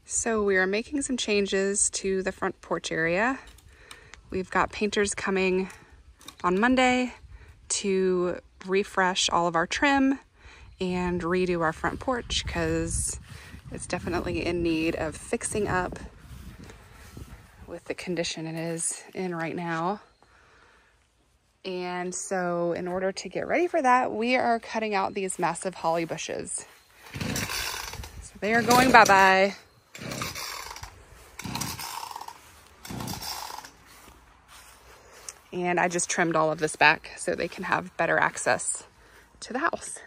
So we are making some changes to the front porch area. We've got painters coming on Monday to refresh all of our trim and redo our front porch because it's definitely in need of fixing up with the condition it is in right now. And so in order to get ready for that, we are cutting out these massive holly bushes. So they are going bye-bye. And I just trimmed all of this back so they can have better access to the house.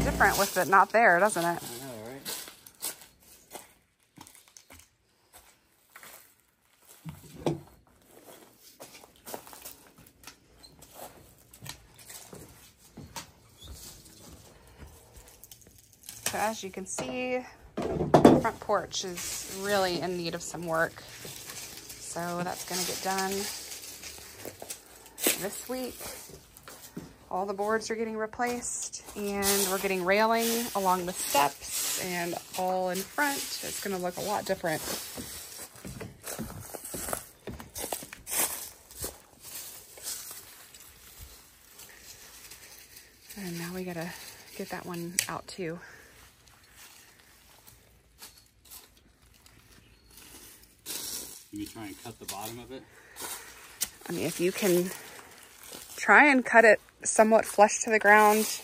Different with it not there, doesn't it? I know, right? So as you can see, the front porch is really in need of some work. So that's going to get done this week. All the boards are getting replaced and we're getting railing along the steps and all in front. It's going to look a lot different. And now we got to get that one out too. You can try and cut the bottom of it? I mean, if you can try and cut it somewhat flush to the ground.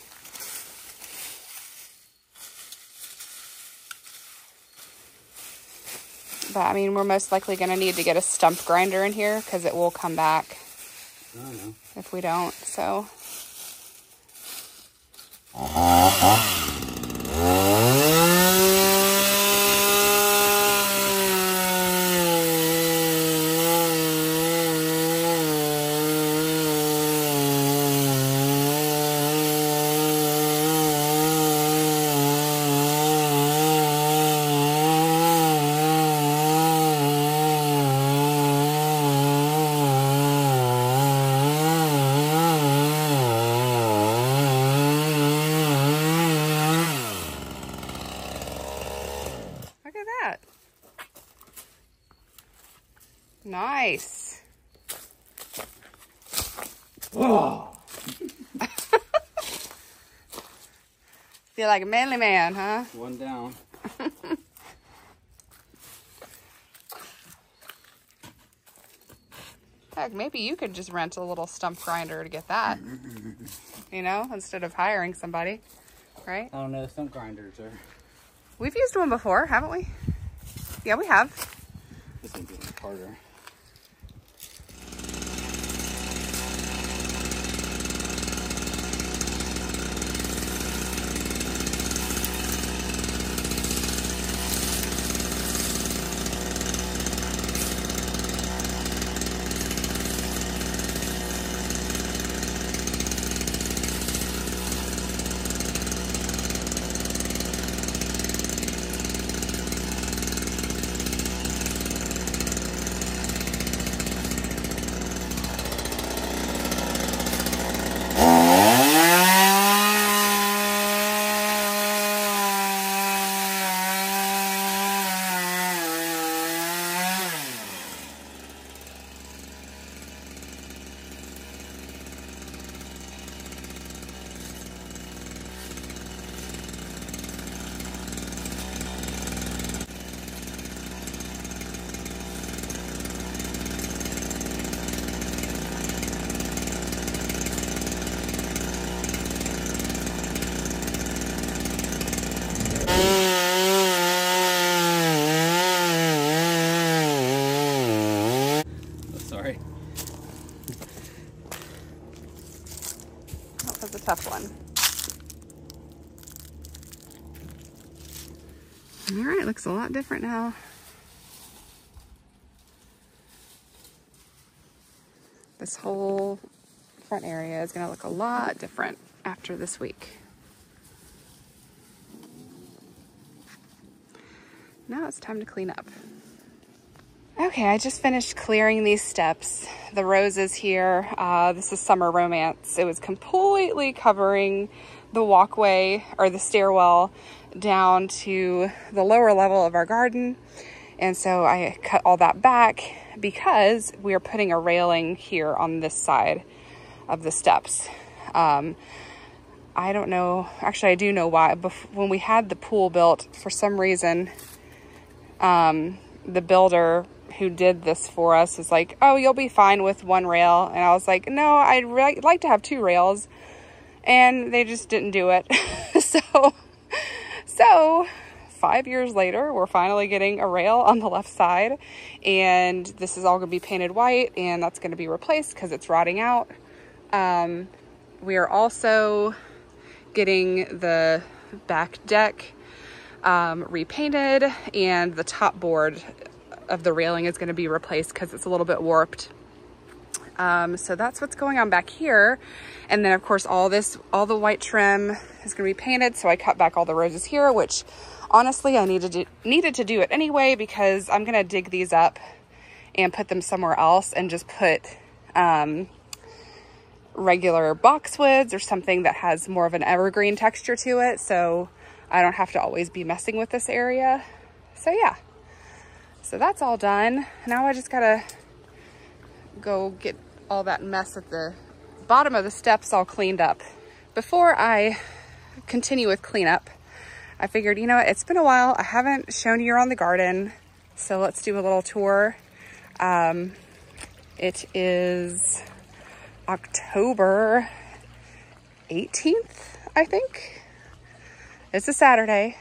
But I mean, we're most likely going to need to get a stump grinder in here because it will come back if we don't, so. Nice. Oh. Feel like a manly man, huh? One down. Heck, maybe you could just rent a little stump grinder to get that. You know, instead of hiring somebody, right? I don't know, stump grinders are... We've used one before, haven't we? Yeah, we have. This one's getting harder. tough one. All right, looks a lot different now. This whole front area is going to look a lot different after this week. Now it's time to clean up. Okay, I just finished clearing these steps. The roses here, this is Summer Romance. It was completely covering the walkway or the stairwell down to the lower level of our garden. And so I cut all that back because we are putting a railing here on this side of the steps. I don't know, actually I do know why. When we had the pool built, for some reason, the builder who did this for us was like, oh, you'll be fine with one rail. And I was like, no, I'd like to have 2 rails. And they just didn't do it. So 5 years later, we're finally getting a rail on the left side, and this is all gonna be painted white, and that's gonna be replaced because it's rotting out. We are also getting the back deck repainted, and the top board of the railing is gonna be replaced because it's a little bit warped. So that's what's going on back here. And then of course all the white trim is gonna be painted. So I cut back all the roses here, which honestly I needed to do it anyway, because I'm gonna dig these up and put them somewhere else and just put regular boxwoods or something that has more of an evergreen texture to it. So I don't have to always be messing with this area. So yeah, so that's all done. Now I just gotta go get all that mess at the bottom of the steps all cleaned up. Before I continue with cleanup, I figured, you know what, it's been a while. I haven't shown you around the garden, so let's do a little tour. It is October 18th, I think. It's a Saturday.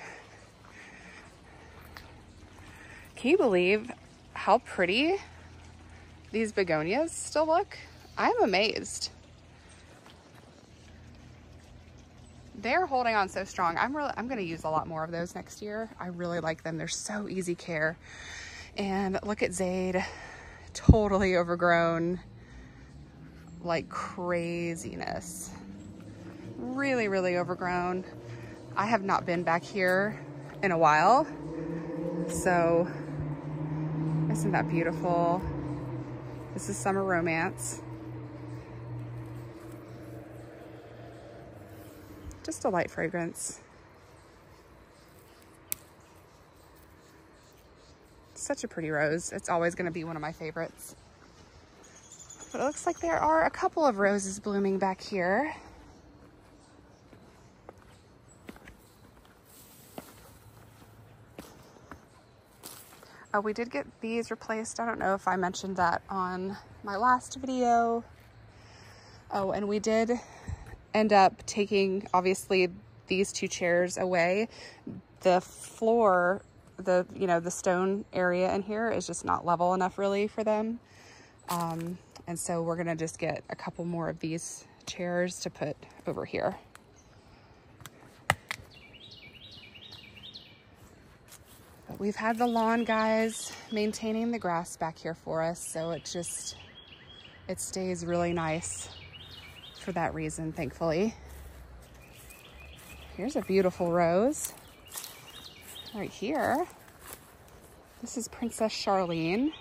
Can you believe how pretty these begonias still look? I'm amazed. They're holding on so strong. I'm going to use a lot more of those next year. I really like them. They're so easy care. And look at Zade, totally overgrown, like craziness. Really, really overgrown. I have not been back here in a while. So, isn't that beautiful? This is Summer Romance. Just a light fragrance. Such a pretty rose. It's always going to be one of my favorites. But it looks like there are a couple of roses blooming back here. We did get these replaced. I don't know if I mentioned that on my last video. Oh, and we did end up taking, obviously, these 2 chairs away. The floor, the stone area in here is just not level enough really for them. And so we're gonna just get a couple more of these chairs to put over here. But we've had the lawn guys maintaining the grass back here for us, so it stays really nice for that reason, thankfully. Here's a beautiful rose right here. This is Princess Charlene.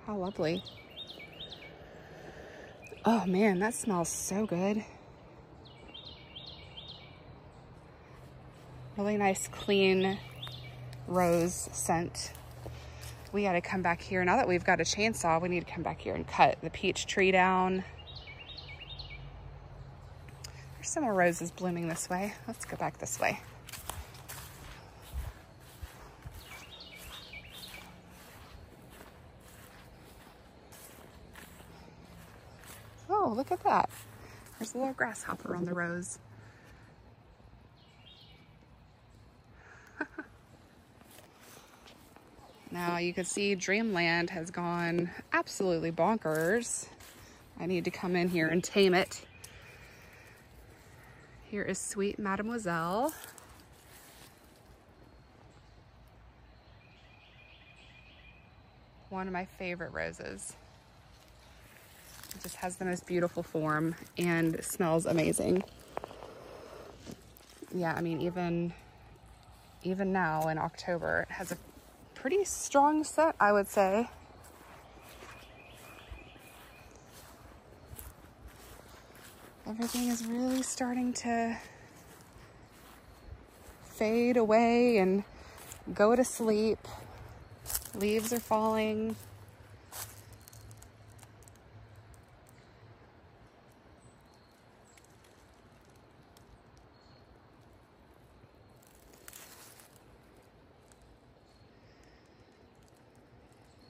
How lovely. Oh man, that smells so good. Really nice, clean rose scent. We got to come back here. Now that we've got a chainsaw, we need to come back here and cut the peach tree down. There's some more roses blooming this way. Let's go back this way. Oh, look at that. There's a little grasshopper on the rose. Now you can see Dreamland has gone absolutely bonkers I need to come in here and tame it. Here is Sweet Mademoiselle. One of my favorite roses. It just has the most beautiful form and smells amazing. Yeah, I mean, even now in October, it has a pretty strong scent, I would say. Everything is really starting to fade away and go to sleep. Leaves are falling.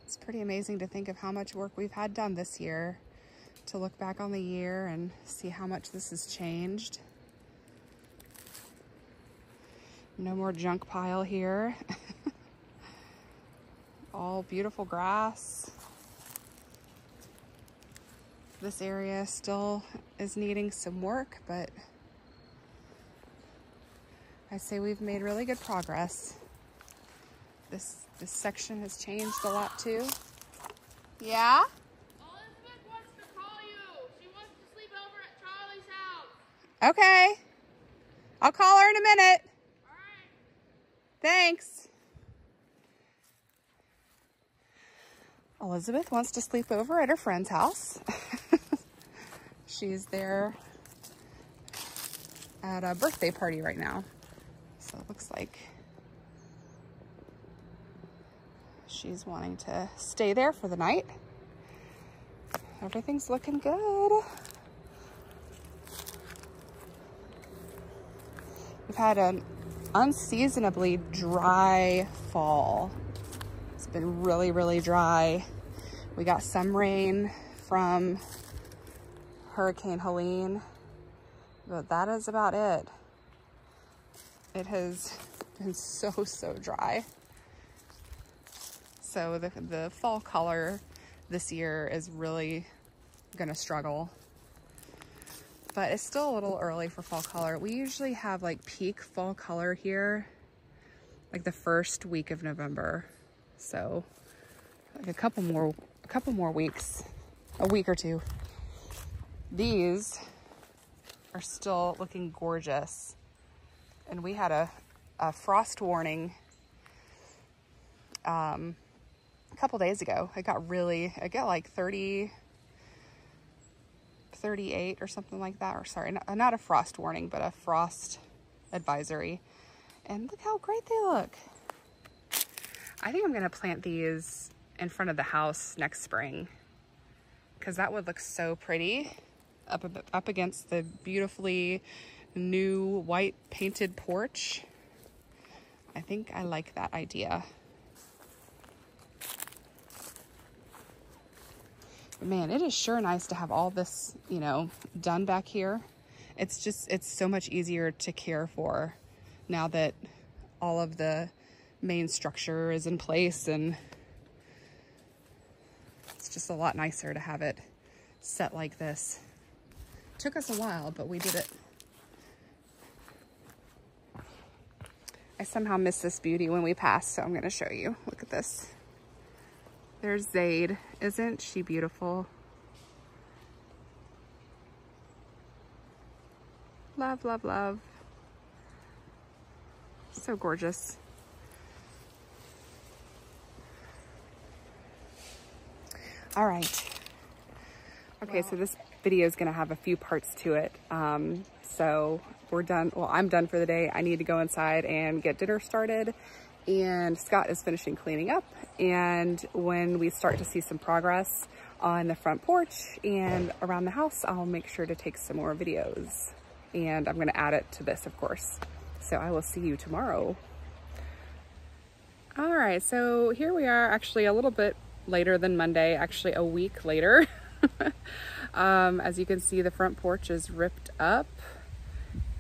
It's pretty amazing to think of how much work we've had done this year, to look back on the year and see how much this has changed. No more junk pile here. All beautiful grass. This area still is needing some work, but I say we've made really good progress. This section has changed a lot too. Yeah? Elizabeth wants to call you. She wants to sleep over at Charlie's house. Okay. I'll call her in a minute. All right. Thanks. Elizabeth wants to sleep over at her friend's house. She's there at a birthday party right now. So it looks like she's wanting to stay there for the night. Everything's looking good. We've had an unseasonably dry fall. It's been really, really dry. We got some rain from Hurricane Helene, but that is about it. It has been so dry. So the fall color this year is really gonna struggle. But it's still a little early for fall color. We usually have like peak fall color here, like the first week of November. So like a couple more weeks, a week or two. These are still looking gorgeous. And we had a frost warning a couple days ago. I got like 30, 38 or something like that. Or sorry, not a frost warning, but a frost advisory. And look how great they look. I think I'm gonna plant these in front of the house next spring, because that would look so pretty up against the beautifully new white painted porch. I think I like that idea. Man, it is sure nice to have all this, you know, done back here. It's so much easier to care for now that all of the main structure is in place, and it's just a lot nicer to have it set like this. Took us a while, but we did it. I somehow missed this beauty when we passed, so I'm going to show you. Look at this. There's Zade. Isn't she beautiful? Love, love, love. So gorgeous. All right. Okay, so this video is going to have a few parts to it. So we're done. Well, I'm done for the day. I need to go inside and get dinner started. And Scott is finishing cleaning up. And when we start to see some progress on the front porch and around the house, I'll make sure to take some more videos. And I'm going to add it to this, of course. So I will see you tomorrow. All right, so here we are, actually a little bit later than Monday, actually a week later. As you can see, the front porch is ripped up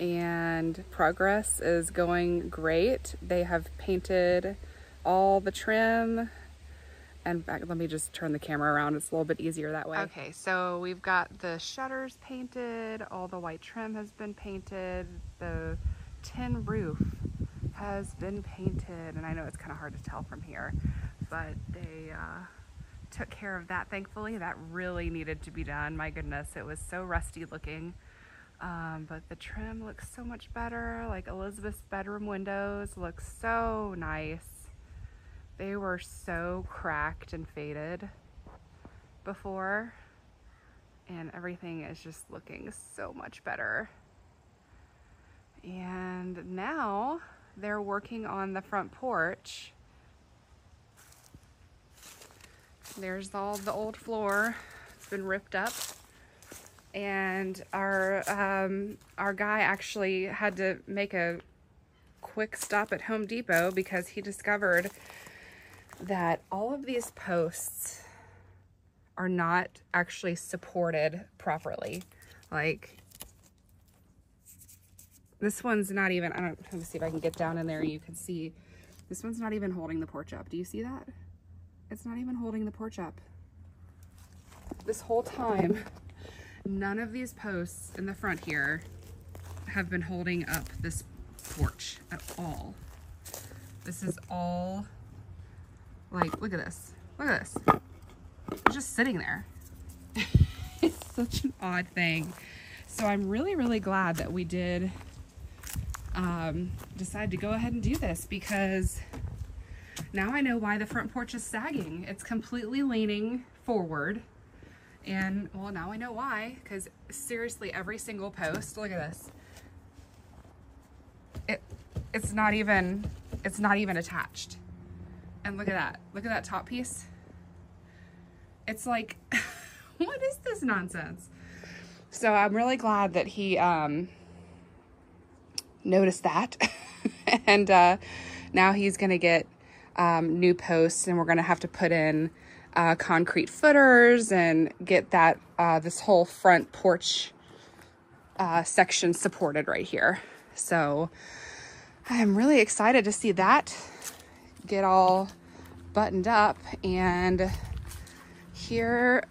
and progress is going great. They have painted all the trim In fact, let me just turn the camera around. It's a little bit easier that way. Okay, so we've got the shutters painted. All the white trim has been painted. The tin roof has been painted. And I know it's kind of hard to tell from here, but they took care of that, thankfully. That really needed to be done. My goodness, it was so rusty looking. But the trim looks so much better. Like Elizabeth's bedroom windows look so nice. They were so cracked and faded before, and everything is just looking so much better. And now they're working on the front porch. There's all the old floor. It's been ripped up. And our guy actually had to make a quick stop at Home Depot because he discovered that all of these posts are not actually supported properly. Like, this one's not even, let me see if I can get down in there and you can see, this one's not even holding the porch up. Do you see that? It's not even holding the porch up. This whole time, none of these posts in the front here have been holding up this porch at all. This is all, like, look at this. Look at this. It's just sitting there. It's such an odd thing. So I'm really, really glad that we did decide to go ahead and do this, because now I know why the front porch is sagging. It's completely leaning forward. And, well, now I know why, because seriously, every single post, look at this. It's not even attached. And look at that top piece. It's like, what is this nonsense? So I'm really glad that he noticed that. And now he's gonna get new posts, and we're gonna have to put in concrete footers and get that this whole front porch section supported right here. So I'm really excited to see that get all buttoned up. And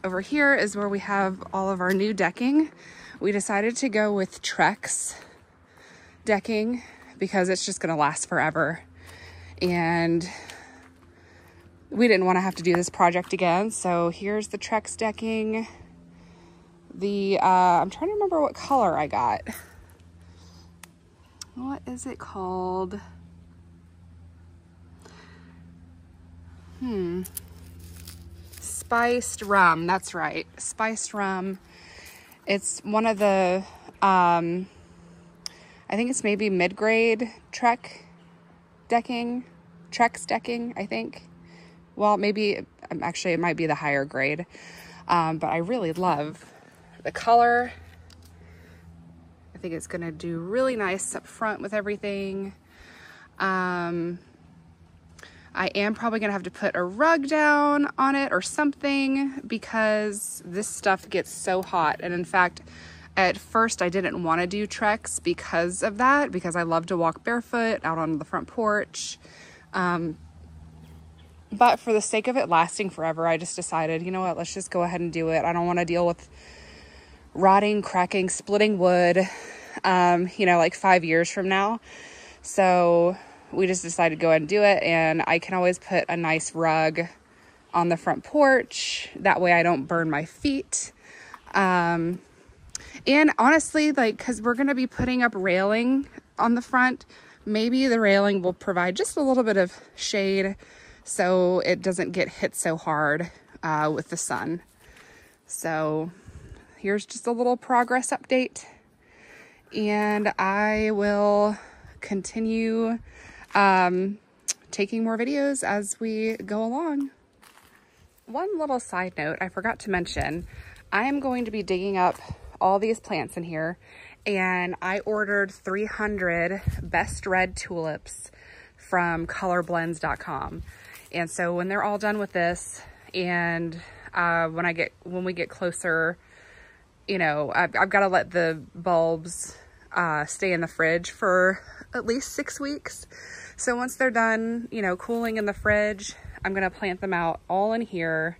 over here is where we have all of our new decking. We decided to go with Trex decking because it's just going to last forever, and we didn't want to have to do this project again. So here's the Trex decking. I'm trying to remember what color I got. What is it called? Spiced rum. That's right. Spiced rum. It's one of the, I think it's maybe mid-grade Trex decking, I think. Well, maybe, actually it might be the higher grade. But I really love the color. I think it's gonna do really nice up front with everything. I am probably gonna have to put a rug down on it or something, because this stuff gets so hot. And in fact, at first I didn't want to do Trex because of that, because I love to walk barefoot out on the front porch. But for the sake of it lasting forever, I just decided, you know what, let's just go ahead and do it. I don't want to deal with rotting, cracking, splitting wood, like 5 years from now. So we just decided to go ahead and do it. And I can always put a nice rug on the front porch. That way I don't burn my feet. And honestly, like, cause we're going to be putting up railing on the front, maybe the railing will provide just a little bit of shade so it doesn't get hit so hard with the sun. So here's just a little progress update, and I will continue taking more videos as we go along. One little side note I forgot to mention, I am going to be digging up all these plants in here, and I ordered 300 best red tulips from colorblends.com. And so when they're all done with this, and when we get closer, I've got to let the bulbs stay in the fridge for at least 6 weeks. So once they're done, cooling in the fridge, I'm gonna plant them out all in here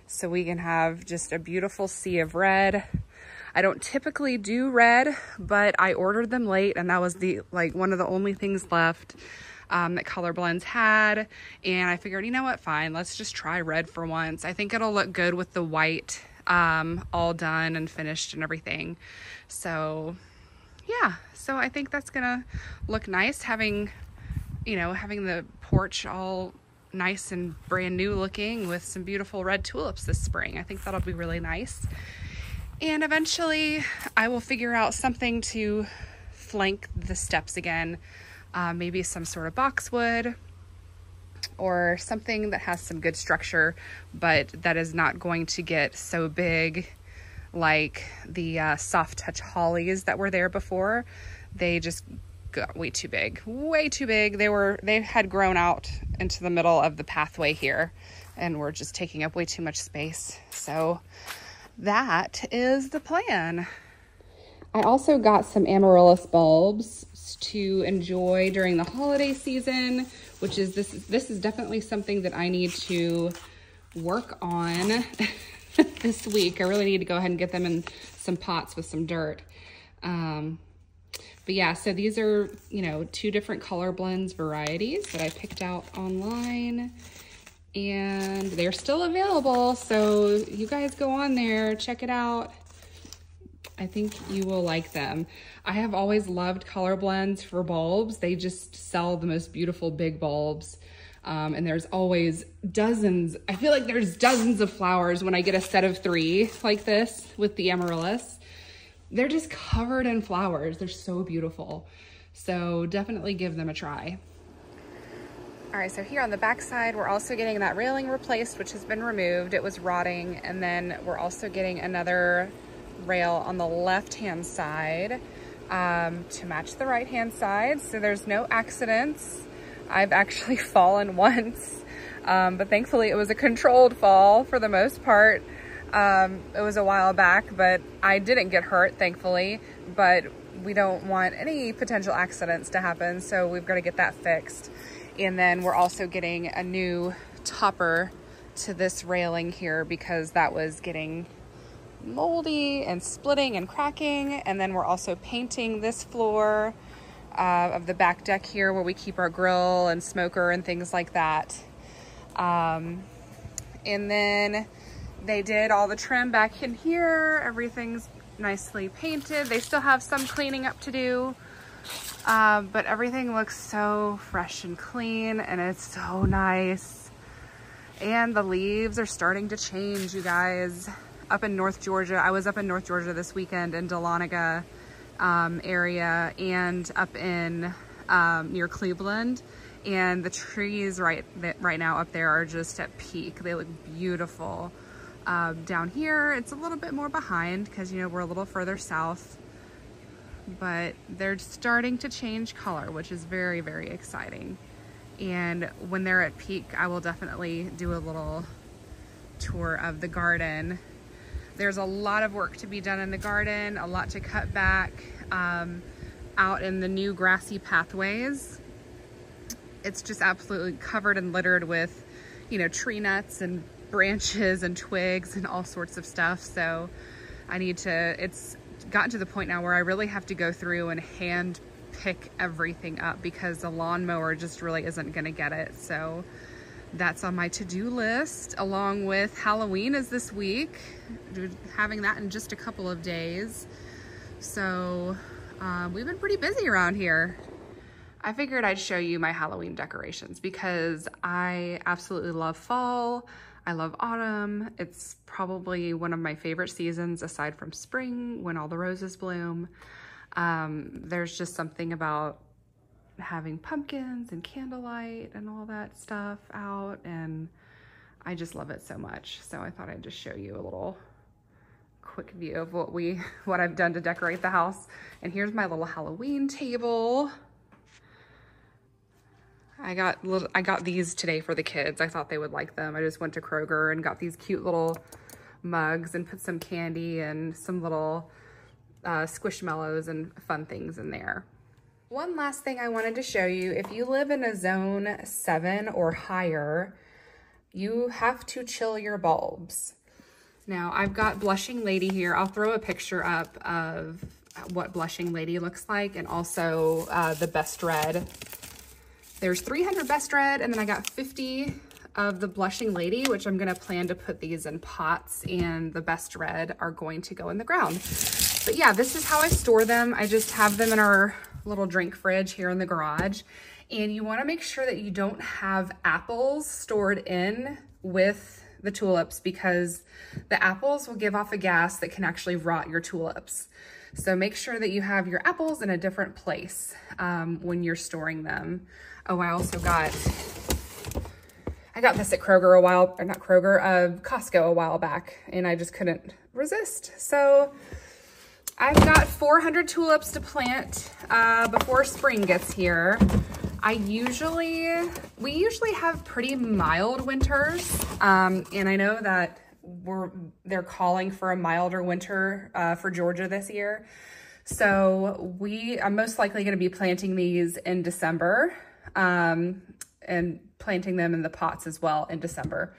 so we can have just a beautiful sea of red. I don't typically do red, but I ordered them late and that was one of the only things left that Color Blends had. And I figured, you know what, fine, let's just try red for once. I think it'll look good with the white all done and finished and everything. So yeah, so I think that's gonna look nice having the porch all nice and brand new looking with some beautiful red tulips this spring. I think that'll be really nice. And eventually I will figure out something to flank the steps again. Maybe some sort of boxwood or something that has some good structure, but that is not going to get so big like the soft touch hollies that were there before. They just got way too big, way too big. They had grown out into the middle of the pathway here and were just taking up way too much space. So that is the plan. I also got some amaryllis bulbs to enjoy during the holiday season, which is this is definitely something that I need to work on this week. I really need to go ahead and get them in some pots with some dirt. But yeah, so these are, 2 different Color Blends varieties that I picked out online, and they're still available. So you guys go on there, check it out. I think you will like them. I have always loved Color Blends for bulbs. They just sell the most beautiful big bulbs. And there's always dozens. I feel like there's dozens of flowers when I get a set of 3 like this with the amaryllis. They're just covered in flowers. They're so beautiful. So definitely give them a try. All right, so here on the back side, we're also getting that railing replaced, which has been removed. It was rotting. And then we're also getting another rail on the left-hand side to match the right-hand side. So there's no accidents. I've actually fallen once, but thankfully it was a controlled fall for the most part. It was a while back, but I didn't get hurt, thankfully, but we don't want any potential accidents to happen, so we've got to get that fixed. And then we're also getting a new topper to this railing here because that was getting moldy and splitting and cracking. And then we're also painting this floor of the back deck here where we keep our grill and smoker and things like that. And then they did all the trim back in here. Everything's nicely painted. They still have some cleaning up to do, but everything looks so fresh and clean and it's so nice. And the leaves are starting to change, you guys. Up in North Georgia, I was up in North Georgia this weekend in Dahlonega area and up in near Cleveland, and the trees right now up there are just at peak. They look beautiful. Down here it's a little bit more behind because we're a little further south, but they're starting to change color, which is very, very exciting. And when they're at peak, I will definitely do a little tour of the garden. There's a lot of work to be done in the garden, a lot to cut back out in the new grassy pathways. It's just absolutely covered and littered with, tree nuts and branches and twigs and all sorts of stuff. So it's gotten to the point now where I really have to go through and hand pick everything up because the lawnmower just really isn't gonna get it. So that's on my to-do list, along with Halloween is this week, having that in just a couple of days. So we've been pretty busy around here. I figured I'd show you my Halloween decorations because I absolutely love fall. I love autumn. It's probably one of my favorite seasons aside from spring when all the roses bloom. There's just something about having pumpkins and candlelight and all that stuff out, and I just love it so much. So I thought I'd just show you a little quick view of what I've done to decorate the house. And here's my little Halloween table. I got these today for the kids. I thought they would like them. I just went to Kroger and got these cute little mugs and put some candy and some little squishmallows and fun things in there. One last thing I wanted to show you, if you live in a zone 7 or higher, you have to chill your bulbs. Now I've got Blushing Lady here. I'll throw a picture up of what Blushing Lady looks like, and also the Best Red. There's 300 Best Red, and then I got 50 of the Blushing Lady, which I'm gonna plan to put these in pots, and the Best Red are going to go in the ground. But yeah, this is how I store them. I just have them in our little drink fridge here in the garage. And you wanna make sure that you don't have apples stored in with the tulips, because the apples will give off a gas that can actually rot your tulips. So make sure that you have your apples in a different place when you're storing them. Oh, I also got this at Kroger a while, or not Kroger, Costco a while back, and I just couldn't resist. So I've got 400 tulips to plant before spring gets here. We usually have pretty mild winters, and I know that they're calling for a milder winter for Georgia this year. So I'm most likely going to be planting these in December, and planting them in the pots as well in December.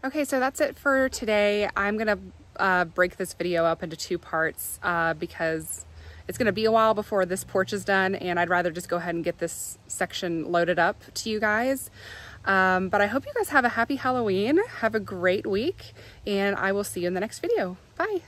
Okay, so that's it for today. I'm gonna break this video up into 2 parts because it's gonna be a while before this porch is done, and I'd rather just go ahead and get this section loaded up to you guys. But I hope you guys have a happy Halloween, have a great week, and I will see you in the next video. Bye.